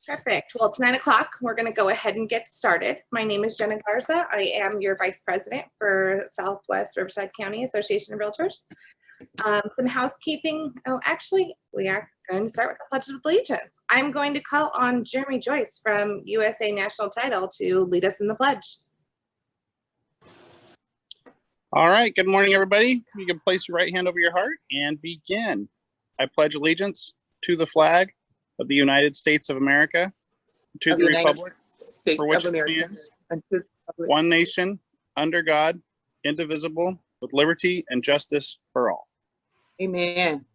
Perfect. Well, it's 9 o'clock. We're going to go ahead and get started. My name is Jenna Garza. I am your Vice President for Southwest Riverside County Association of Realtors. Some housekeeping. Oh, actually, we are going to start with the Pledge of Allegiance. I'm going to call on Jeremy Joyce from USA National Title to lead us in the pledge. All right. Good morning, everybody. You can place your right hand over your heart and begin. I pledge allegiance to the flag of the United States of America, to the republic for which it stands, one nation, under God, indivisible, with liberty and justice for all. Amen.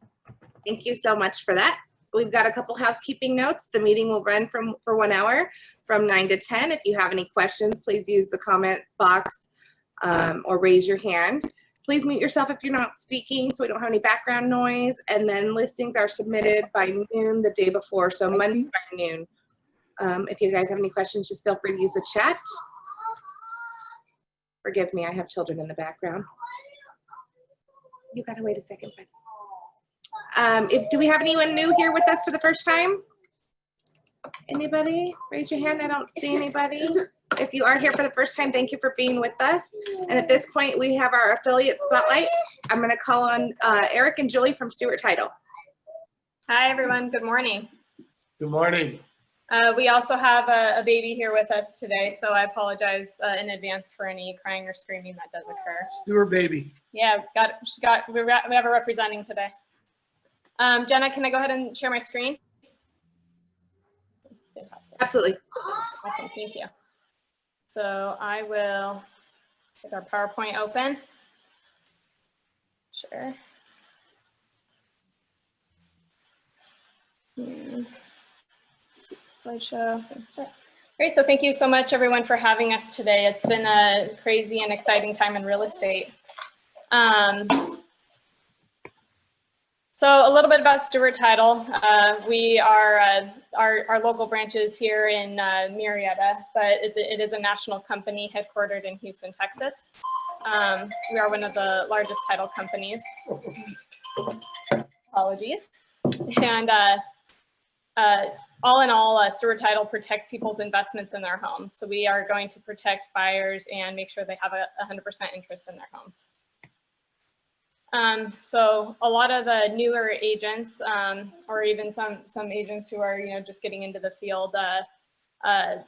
Thank you so much for that. We've got a couple housekeeping notes. The meeting will run for 1 hour from 9 to 10. If you have any questions, please use the comment box or raise your hand. Please mute yourself if you're not speaking so we don't have any background noise. And then listings are submitted by noon the day before, so Monday by noon. If you guys have any questions, just feel free to use the chat. Forgive me, I have children in the background. You gotta wait a second. Do we have anyone new here with us for the first time? Anybody? Raise your hand. I don't see anybody. If you are here for the first time, thank you for being with us. And at this point, we have our affiliate spotlight. I'm going to call on Eric and Julie from Stewart Title. Hi, everyone. Good morning. Good morning. We also have a baby here with us today, so I apologize in advance for any crying or screaming that does occur. Stewart baby. Yeah, we have a representing today. Jenna, can I go ahead and share my screen? Fantastic. Absolutely. Awesome. Thank you. So I will get our PowerPoint open. Sure. Slideshow. Sure. Great. So thank you so much, everyone, for having us today. It's been a crazy and exciting time in real estate. So a little bit about Stewart Title. We are our local branches here in Murrieta, but it is a national company headquartered in Houston, Texas. We are one of the largest title companies. Apologies. And all in all, Stewart Title protects people's investments in their homes. So we are going to protect buyers and make sure they have a 100% interest in their homes. So a lot of the newer agents, or even some agents who are just getting into the field,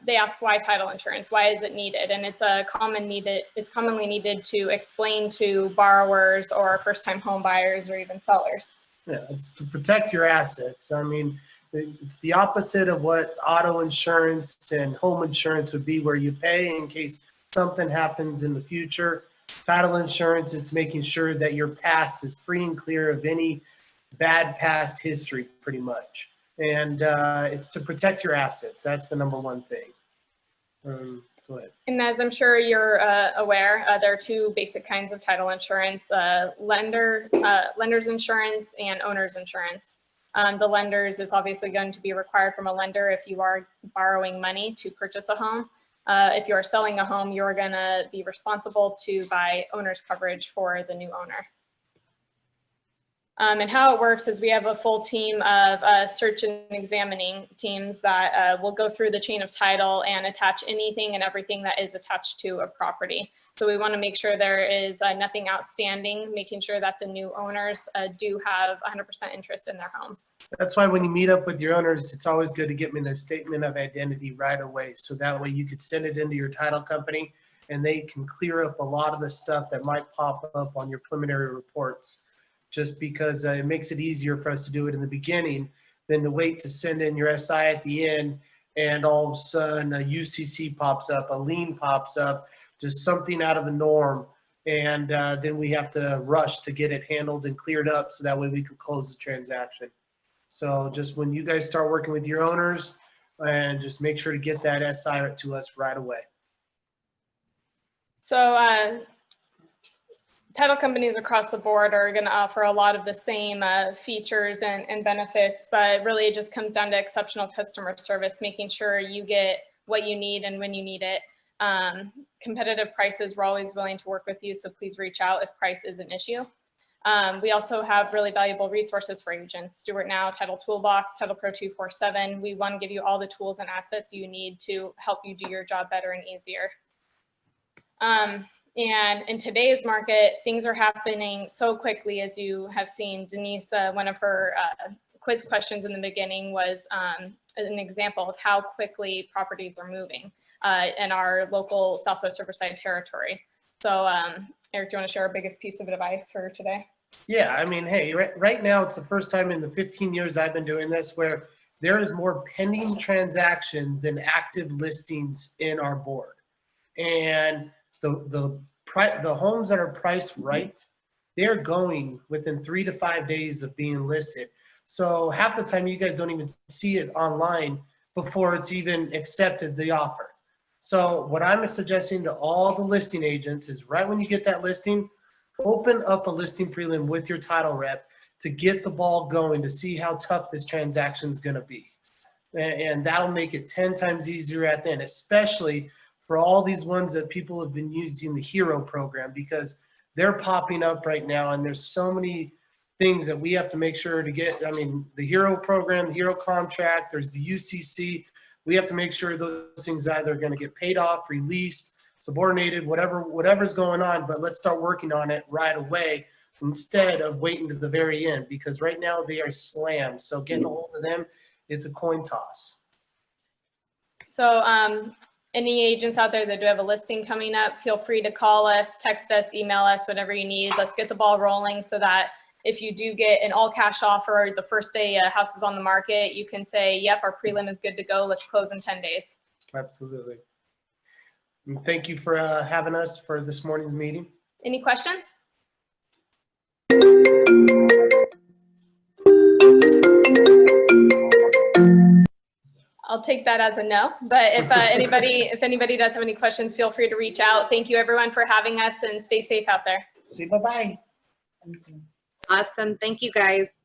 they ask why title insurance, why is it needed, and it's commonly needed to explain to borrowers or first-time home buyers or even sellers. Yeah, it's to protect your assets. I mean, it's the opposite of what auto insurance and home insurance would be, where you pay in case something happens in the future. Title insurance is to making sure that your past is free and clear of any bad past history, pretty much. And it's to protect your assets. That's the number one thing. Go ahead. And as I'm sure you're aware, there are two basic kinds of title insurance, lender's insurance and owner's insurance. The lender's is obviously going to be required from a lender if you are borrowing money to purchase a home. If you are selling a home, you're going to be responsible to buy owner's coverage for the new owner. And how it works is we have a full team of search and examining teams that will go through the chain of title and attach anything and everything that is attached to a property. So we want to make sure there is nothing outstanding, making sure that the new owners do have 100% interest in their homes. That's why when you meet up with your owners, it's always good to get them a statement of identity right away. So that way you could send it into your title company and they can clear up a lot of the stuff that might pop up on your preliminary reports. Just because it makes it easier for us to do it in the beginning than to wait to send in your SI at the end and all of a sudden a UCC pops up, a lien pops up, just something out of the norm. And then we have to rush to get it handled and cleared up so that way we can close the transaction. So just when you guys start working with your owners, and just make sure to get that SI to us right away. So title companies across the board are going to offer a lot of the same features and benefits, but really it just comes down to exceptional customer service, making sure you get what you need and when you need it. Competitive prices, we're always willing to work with you, so please reach out if price is an issue. We also have really valuable resources for agents, Stewart Now, Title Toolbox, Title Pro 247. We want to give you all the tools and assets you need to help you do your job better and easier. And in today's market, things are happening so quickly, as you have seen. Denise, one of her quiz questions in the beginning was an example of how quickly properties are moving in our local Southwest Riverside territory. So Eric, do you want to share our biggest piece of advice for today? Yeah, I mean, hey, right now it's the first time in the 15 years I've been doing this where there is more pending transactions than active listings in our board. And the homes that are priced right, they're going within 3 to 5 days of being listed. So half the time you guys don't even see it online before it's even accepted the offer. So what I'm suggesting to all the listing agents is right when you get that listing, open up a listing prelim with your title rep to get the ball going to see how tough this transaction is going to be. And that'll make it 10 times easier at the end, especially for all these ones that people have been using the HERO program, because they're popping up right now and there's so many things that we have to make sure to get. I mean, the HERO program, the HERO contract, there's the UCC. We have to make sure those things either are going to get paid off, released, subordinated, whatever's going on, but let's start working on it right away instead of waiting to the very end, because right now they are slammed. So getting a hold of them, it's a coin toss. So any agents out there that do have a listing coming up, feel free to call us, text us, email us, whatever you need. Let's get the ball rolling so that if you do get an all cash offer the first day a house is on the market, you can say, yep, our prelim is good to go. Let's close in 10 days. Absolutely. And thank you for having us for this morning's meeting. Any questions? I'll take that as a no, but if anybody does have any questions, feel free to reach out. Thank you everyone for having us, and stay safe out there. Say bye-bye. Awesome. Thank you guys.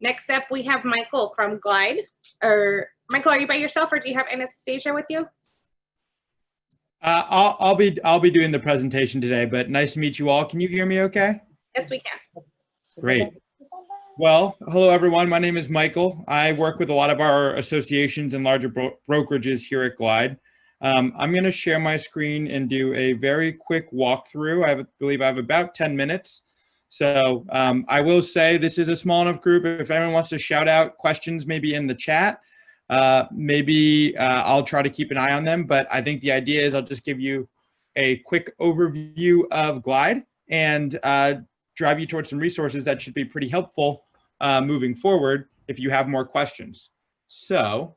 Next up, we have Michael from Glide. Michael, are you by yourself or do you have Anastasia with you? I'll be doing the presentation today, but nice to meet you all. Can you hear me okay? Yes, we can. Great. Well, hello everyone. My name is Michael. I work with a lot of our associations and larger brokerages here at Glide. I'm going to share my screen and do a very quick walkthrough. I believe I have about 10 minutes. So I will say this is a small enough group. If anyone wants to shout out questions, maybe in the chat, maybe I'll try to keep an eye on them. But I think the idea is I'll just give you a quick overview of Glide and drive you towards some resources that should be pretty helpful moving forward if you have more questions. So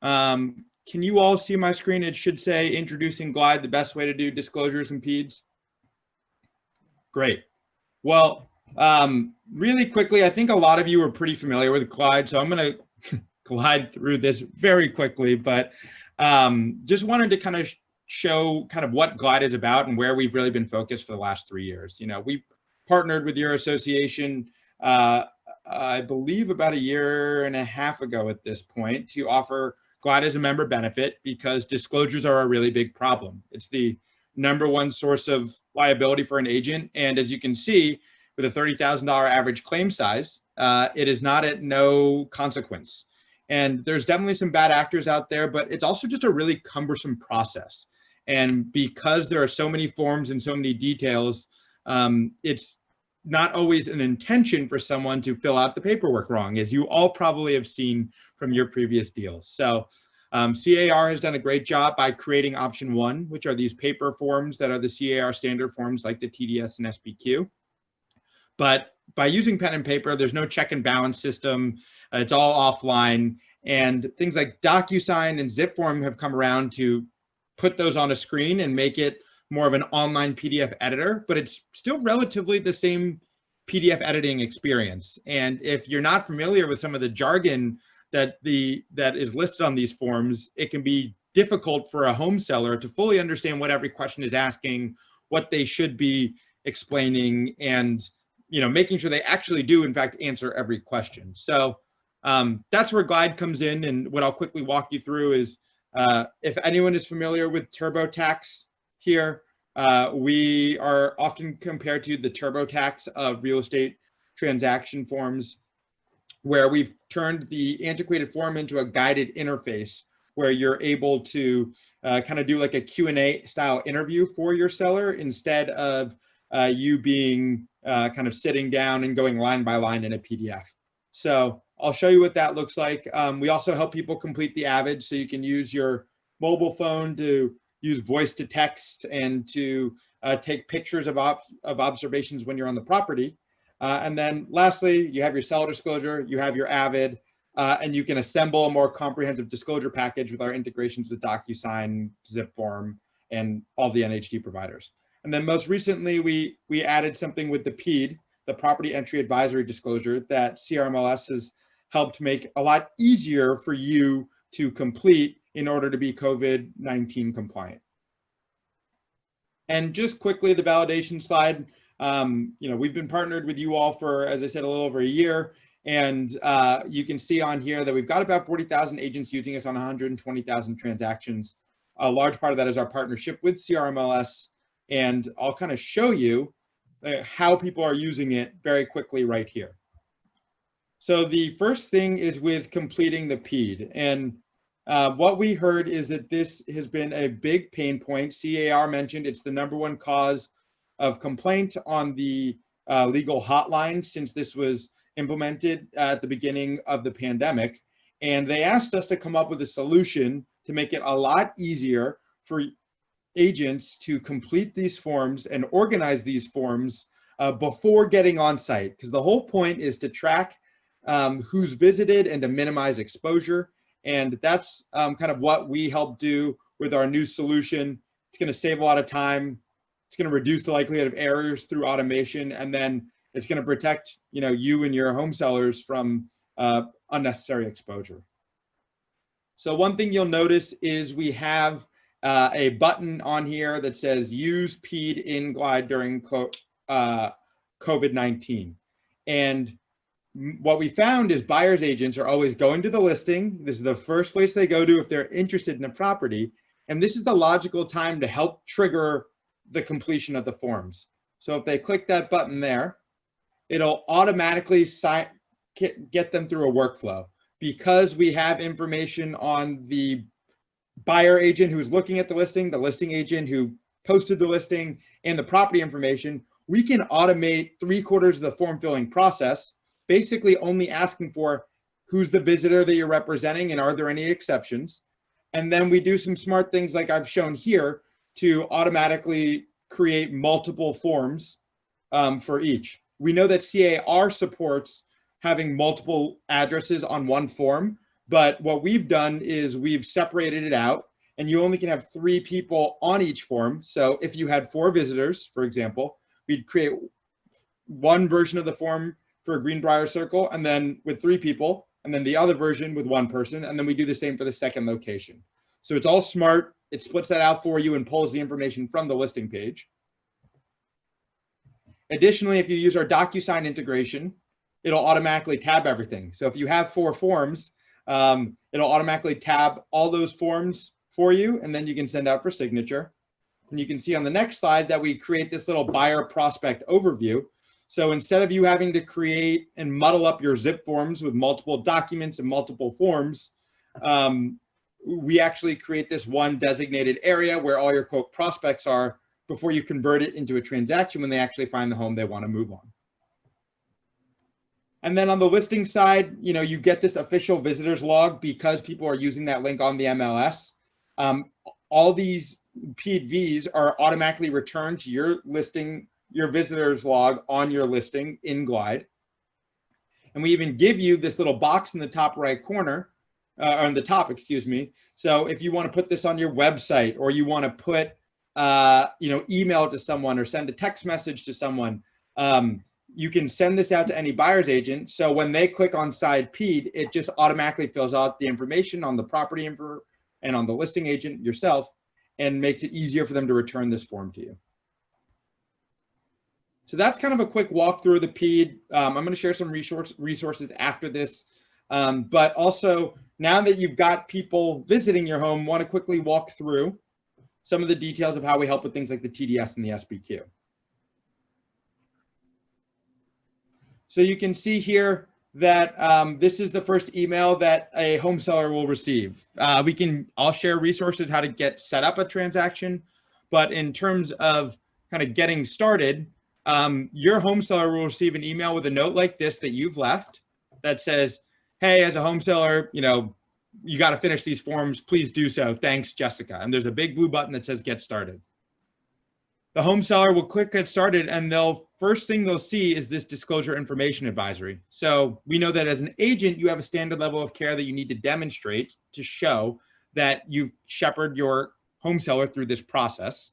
can you all see my screen? It should say introducing Glide, the best way to do disclosures and PEDs. Great. Well, really quickly, I think a lot of you are pretty familiar with Glide, so I'm going to glide through this very quickly, but just wanted to kind of show kind of what Glide is about and where we've really been focused for the last 3 years. You know, we partnered with your association, I believe about 1.5 years ago at this point, to offer Glide as a member benefit because disclosures are a really big problem. It's the #1 source of liability for an agent. And as you can see, with a $30,000 average claim size, it is not at no consequence. And there's definitely some bad actors out there, but it's also just a really cumbersome process. And because there are so many forms and so many details, it's not always an intention for someone to fill out the paperwork wrong, as you all probably have seen from your previous deals. So CAR has done a great job by creating option 1, which are these paper forms that are the CAR standard forms like the TDS and SPQ. But by using pen and paper, there's no check and balance system. It's all offline. And things like DocuSign and ZipForm have come around to put those on a screen and make it more of an online PDF editor, but it's still relatively the same PDF editing experience. And if you're not familiar with some of the jargon that is listed on these forms, it can be difficult for a home seller to fully understand what every question is asking, what they should be explaining, and making sure they actually do in fact answer every question. So that's where Glide comes in. And what I'll quickly walk you through is if anyone is familiar with TurboTax here, We are often compared to the TurboTax of real estate transaction forms, where we've turned the antiquated form into a guided interface where you're able to kind of do like a Q&A style interview for your seller instead of you being kind of sitting down and going line by line in a PDF. So I'll show you what that looks like. We also help people complete the AVID, so you can use your mobile phone to use voice to text and to take pictures of observations when you're on the property. And then lastly, you have your seller disclosure, you have your AVID, and you can assemble a more comprehensive disclosure package with our integrations with DocuSign, Zipform, and all the NHD providers. And then most recently, we added something with the PED, the Property Entry Advisory Disclosure, that CRMLS has helped make a lot easier for you to complete in order to be COVID-19 compliant. And just quickly, the validation slide. We've been partnered with you all for, as I said, a little over a year. And you can see on here that we've got about 40,000 agents using us on 120,000 transactions. A large part of that is our partnership with CRMLS. And I'll kind of show you how people are using it very quickly right here. So the first thing is with completing the PED. And what we heard is that this has been a big pain point. CAR mentioned it's the #1 cause of complaint on the legal hotline since this was implemented at the beginning of the pandemic. And they asked us to come up with a solution to make it a lot easier for agents to complete these forms and organize these forms before getting on site. Because the whole point is to track who's visited and to minimize exposure. And that's kind of what we help do with our new solution. It's going to save a lot of time. It's going to reduce the likelihood of errors through automation, and then it's going to protect you and your home sellers from unnecessary exposure. So one thing you'll notice is we have a button on here that says use PED in Glide during COVID-19. And what we found is buyer's agents are always going to the listing. This is the first place they go to if they're interested in a property. And this is the logical time to help trigger the completion of the forms. So if they click that button there, it'll automatically get them through a workflow. Because we have information on the buyer agent who's looking at the listing agent who posted the listing, and the property information, we can automate 3/4 of the form filling process, basically only asking for who's the visitor that you're representing and are there any exceptions. And then we do some smart things like I've shown here to automatically create multiple forms for each. We know that CAR supports having multiple addresses on one form, but what we've done is we've separated it out, and you only can have 3 people on each form. So if you had 4 visitors, for example, we'd create one version of the form for a Greenbrier Circle, and then with 3 people, and then the other version with 1 person, and then we do the same for the second location. So it's all smart. It splits that out for you and pulls the information from the listing page. Additionally, if you use our DocuSign integration, it'll automatically tab everything. So if you have 4 forms, it'll automatically tab all those forms for you, and then you can send out for signature. And you can see on the next slide that we create this little buyer prospect overview. So instead of you having to create and muddle up your zip forms with multiple documents and multiple forms, we actually create this one designated area where all your quote prospects are before you convert it into a transaction when they actually find the home they want to move on. And then on the listing side, you get this official visitors log because people are using that link on the MLS. All these PEDVs are automatically returned to your listing, your visitors log on your listing in Glide. And we even give you this little box in the top right corner, or on the top, excuse me. So if you want to put this on your website, or you want to put, email to someone or send a text message to someone, you can send this out to any buyer's agent. So when they click on side PED, it just automatically fills out the information on the property info and on the listing agent yourself, and makes it easier for them to return this form to you. So that's kind of a quick walkthrough of the PED. I'm going to share some resources after this. But also, now that you've got people visiting your home, want to quickly walk through some of the details of how we help with things like the TDS and the SBQ. So you can see here that this is the first email that a home seller will receive. I'll share resources how to get set up a transaction, but in terms of kind of getting started, your home seller will receive an email with a note like this that you've left that says, hey, as a home seller, you got to finish these forms. Please do so. Thanks, Jessica. And there's a big blue button that says get started. The home seller will click get started, and first thing they'll see is this disclosure information advisory. So we know that as an agent, you have a standard level of care that you need to demonstrate to show that you've shepherded your home seller through this process.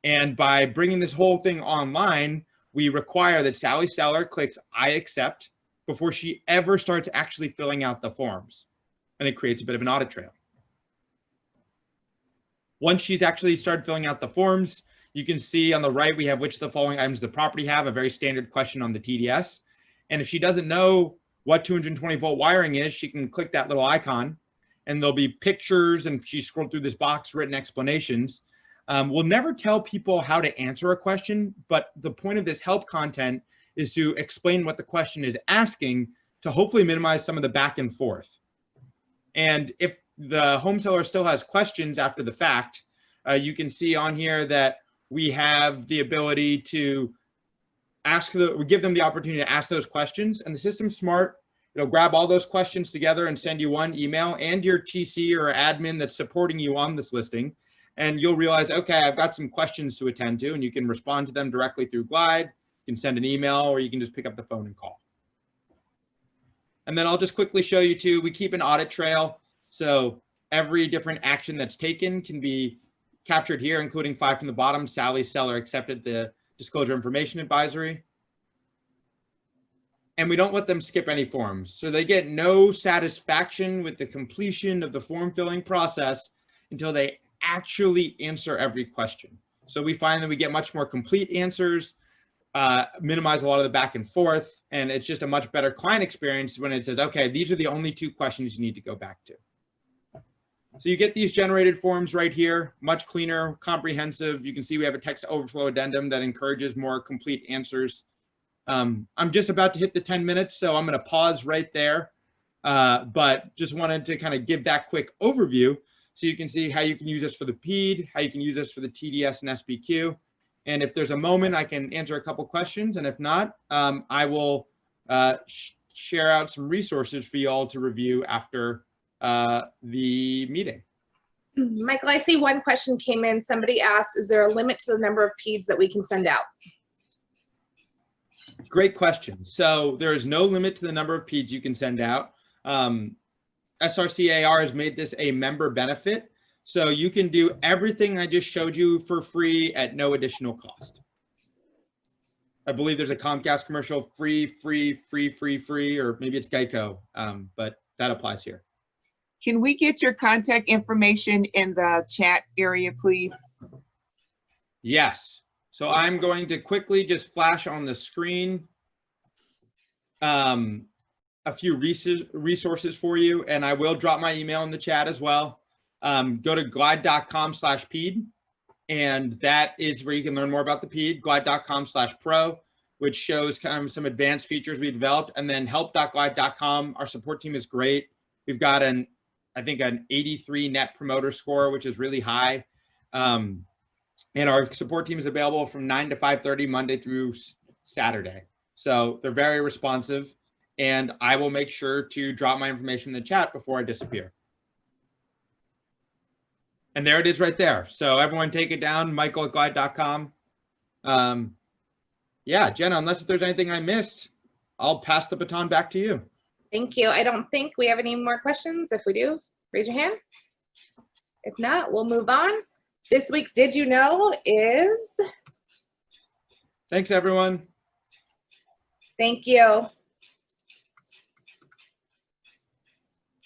And by bringing this whole thing online, we require that Sally Seller clicks I accept before she ever starts actually filling out the forms. And it creates a bit of an audit trail. Once she's actually started filling out the forms, you can see on the right, we have which of the following items the property have, a very standard question on the TDS. And if she doesn't know what 220 volt wiring is, she can click that little icon and there'll be pictures, and if she scrolled through this box, written explanations. We'll never tell people how to answer a question, but the point of this help content is to explain what the question is asking to hopefully minimize some of the back and forth. And if the home seller still has questions after the fact, you can see on here that we have the ability to we give them the opportunity to ask those questions, and the system's smart. It'll grab all those questions together and send you one email and your TC or admin that's supporting you on this listing. And you'll realize, okay, I've got some questions to attend to, and you can respond to them directly through Glide. You can send an email, or you can just pick up the phone and call. And then I'll just quickly show you too, we keep an audit trail. So every different action that's taken can be captured here, including 5 from the bottom. Sally Seller accepted the disclosure information advisory. And we don't let them skip any forms. So they get no satisfaction with the completion of the form filling process until they actually answer every question. So we find that we get much more complete answers, minimize a lot of the back and forth, and it's just a much better client experience when it says, okay, these are the only 2 questions you need to go back to. So you get these generated forms right here, much cleaner, comprehensive. You can see we have a text overflow addendum that encourages more complete answers. I'm just about to hit the 10 minutes, so I'm going to pause right there. But just wanted to kind of give that quick overview so you can see how you can use this for the PED, how you can use this for the TDS and SBQ. And if there's a moment, I can answer a couple questions. And if not, I will share out some resources for you all to review after the meeting. Michael, I see one question came in. Somebody asked, is there a limit to the number of PEDs that we can send out? Great question. So there is no limit to the number of PEDs you can send out. SRCAR has made this a member benefit. So you can do everything I just showed you for free at no additional cost. I believe there's a Comcast commercial, free, or maybe it's Geico, but that applies here. Can we get your contact information in the chat area, please? Yes. So I'm going to quickly just flash on the screen a few resources for you, and I will drop my email in the chat as well. Go to glide.com/PED, and that is where you can learn more about the PED, glide.com/pro, which shows kind of some advanced features we developed, and then help.glide.com. Our support team is great. We've got I think an 83 net promoter score, which is really high. And our support team is available from 9 to 5:30 Monday through Saturday. So they're very responsive, and I will make sure to drop my information in the chat before I disappear. And there it is right there. So everyone take it down, michael@glide.com. Yeah, Jenna, unless there's anything I missed, I'll pass the baton back to you. Thank you. I don't think we have any more questions. If we do, raise your hand. If not, we'll move on. This week's Did You Know is... Thanks, everyone. Thank you.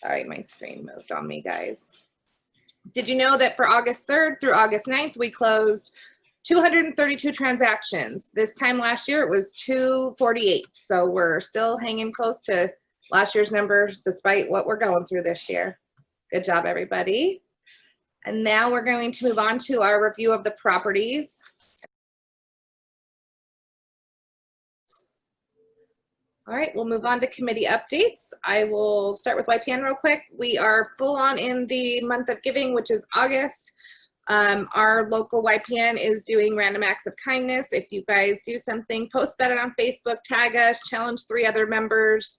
Sorry, my screen moved on me, guys. Did you know that for August 3rd through August 9th, we closed 232 transactions. This time last year, it was 248. So we're still hanging close to last year's numbers, despite what we're going through this year. Good job, everybody. And now we're going to move on to our review of the properties. All right, we'll move on to committee updates. I will start with YPN real quick. We are full on in the month of giving, which is August. Our local YPN is doing random acts of kindness. If you guys do something, post about it on Facebook, tag us, challenge 3 other members.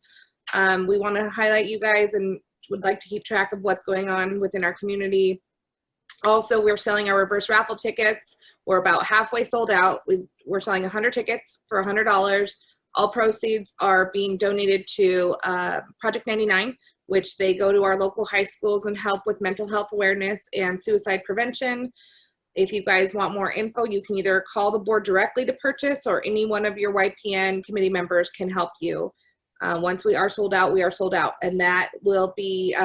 We want to highlight you guys and would like to keep track of what's going on within our community. Also, we're selling our reverse raffle tickets. We're about halfway sold out. We're selling 100 tickets for $100. All proceeds are being donated to Project 99, which they go to our local high schools and help with mental health awareness and suicide prevention. If you guys want more info, you can either call the board directly to purchase, or any one of your YPN committee members can help you. Once we are sold out, we are sold out. And that will be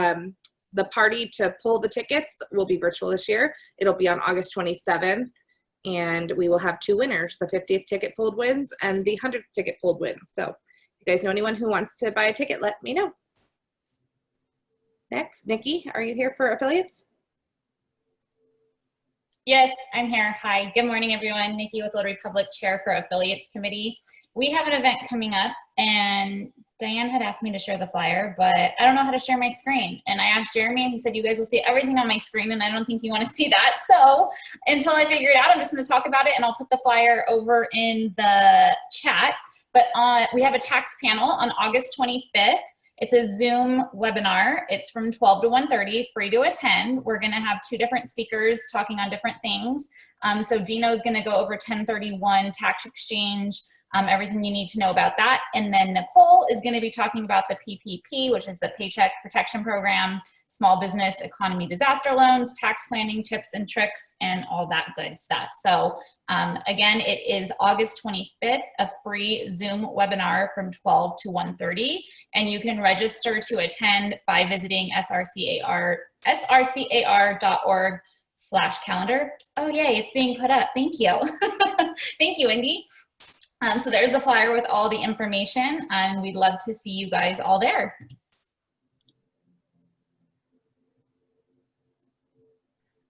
the party to pull the tickets will be virtual this year. It'll be on August 27th. And we will have 2 winners. The 50th ticket pulled wins and the 100th ticket pulled wins. So if you guys know anyone who wants to buy a ticket, let me know. Next, Nikki, are you here for affiliates? Yes, I'm here. Hi, good morning, everyone. Nikki with Little Republic, Chair for Affiliates Committee. We have an event coming up, and Diane had asked me to share the flyer, but I don't know how to share my screen. And I asked Jeremy, and he said, you guys will see everything on my screen, and I don't think you want to see that. So until I figure it out, I'm just going to talk about it, and I'll put the flyer over in the chat. But we have a tax panel on August 25th. It's a Zoom webinar. It's from 12 to 1:30, free to attend. We're gonna have 2 different speakers talking on different things. So Dino is gonna go over 1031 tax exchange, everything you need to know about that. And then Nicole is gonna be talking about the PPP, which is the Paycheck Protection Program, small business economy disaster loans, tax planning tips and tricks, and all that good stuff. So again, it is August 25th, a free Zoom webinar from 12 to 1:30, and you can register to attend by visiting srcar.org/calendar. Oh yay, it's being put up. Thank you. Thank you, Indy. So there's the flyer with all the information, and we'd love to see you guys all there.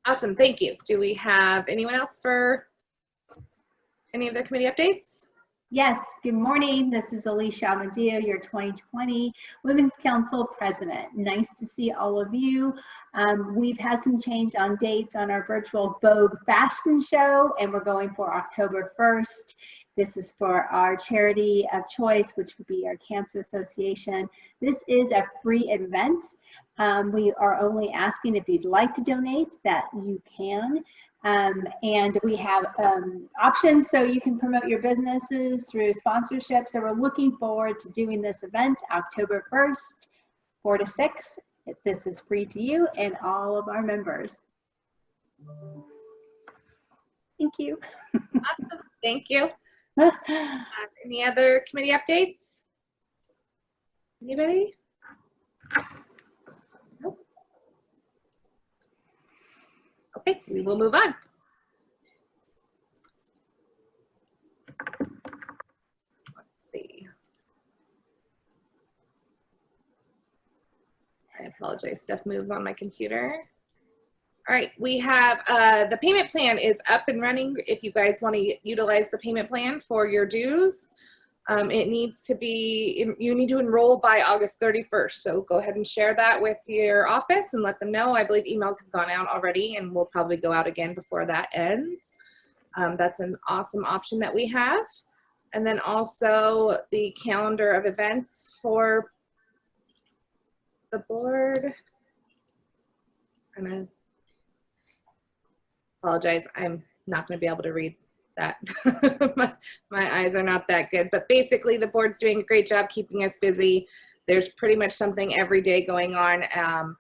Awesome, thank you. Do we have anyone else for any of their committee updates? Yes, good morning. This is Alicia Amadeo, your 2020 Women's Council President. Nice to see all of you. We've had some change on dates on our virtual Vogue fashion show, and we're going for October 1st. This is for our charity of choice, which would be our Cancer Association. This is a free event. We are only asking if you'd like to donate, that you can. And we have options so you can promote your businesses through sponsorship. So we're looking forward to doing this event October 1st, 4 to 6. This is free to you and all of our members. Thank you. Awesome, thank you. Any other committee updates? Anybody? Nope. Okay, we will move on. Let's see. I apologize, stuff moves on my computer. All right, we have the payment plan is up and running. If you guys want to utilize the payment plan for your dues, it needs to be, you need to enroll by August 31st. So go ahead and share that with your office and let them know. I believe emails have gone out already and will probably go out again before that ends. That's an awesome option that we have. And then also the calendar of events for the board. I'm gonna apologize, I'm not going to be able to read that. my eyes are not that good, but basically the board's doing a great job keeping us busy. There's pretty much something every day going on.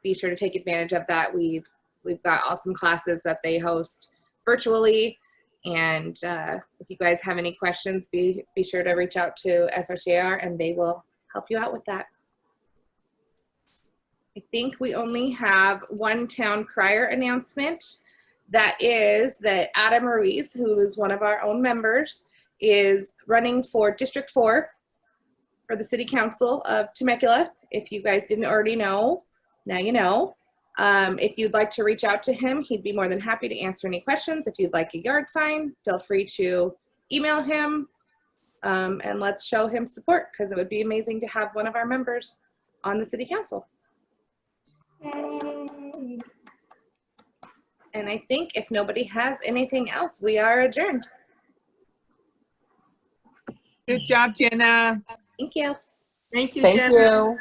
Be sure to take advantage of that. We've got awesome classes that they host virtually, and if you guys have any questions, be sure to reach out to SRCAR and they will help you out with that. I think we only have one town crier announcement. That is that Adam Ruiz, who is one of our own members, is running for District 4 for the City Council of Temecula. If you guys didn't already know, now you know. If you'd like to reach out to him, he'd be more than happy to answer any questions. If you'd like a yard sign, feel free to email him, and let's show him support, because it would be amazing to have one of our members on the city council. Yay. And I think if nobody has anything else, we are adjourned. Good job, Jenna. Thank you. Thank you, Thank Jenna. you.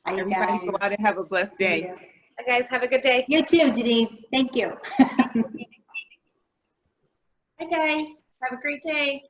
Bye, you Everybody guys. go out and have a blessed day. Bye, guys. Have a good day. You too, Denise. Thank you. Hi, guys. Have a great day.